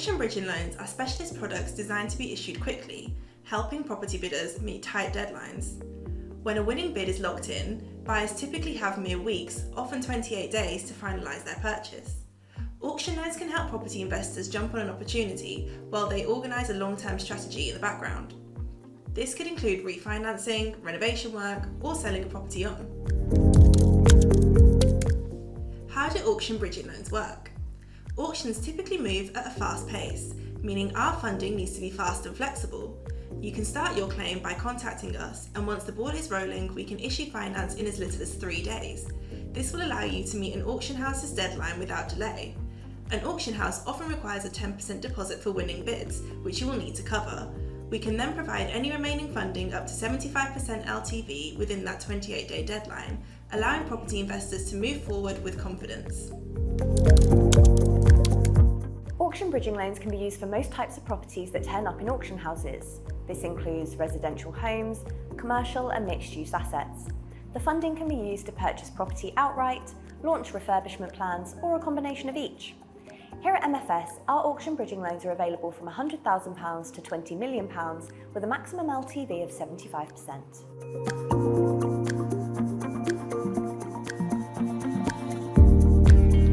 Auction bridging loans are specialist products designed to be issued quickly, helping property bidders meet tight deadlines. When a winning bid is locked in, buyers typically have mere weeks, often 28 days, to finalise their purchase. Auction loans can help property investors jump on an opportunity while they organise a long-term strategy in the background. This could include refinancing, renovation work, or selling a property on. How do auction bridging loans work? Auctions typically move at a fast pace, meaning our funding needs to be fast and flexible. You can start your claim by contacting us, and once the ball is rolling, we can issue finance in as little as 3 days. This will allow you to meet an auction house's deadline without delay. An auction house often requires a 10% deposit for winning bids, which you will need to cover. We can then provide any remaining funding up to 75% LTV within that 28-day deadline, allowing property investors to move forward with confidence. Auction bridging loans can be used for most types of properties that turn up in auction houses. This includes residential homes, commercial and mixed-use assets. The funding can be used to purchase property outright, launch refurbishment plans, or a combination of each. Here at MFS, our auction bridging loans are available from £100,000 to £20 million with a maximum LTV of 75%.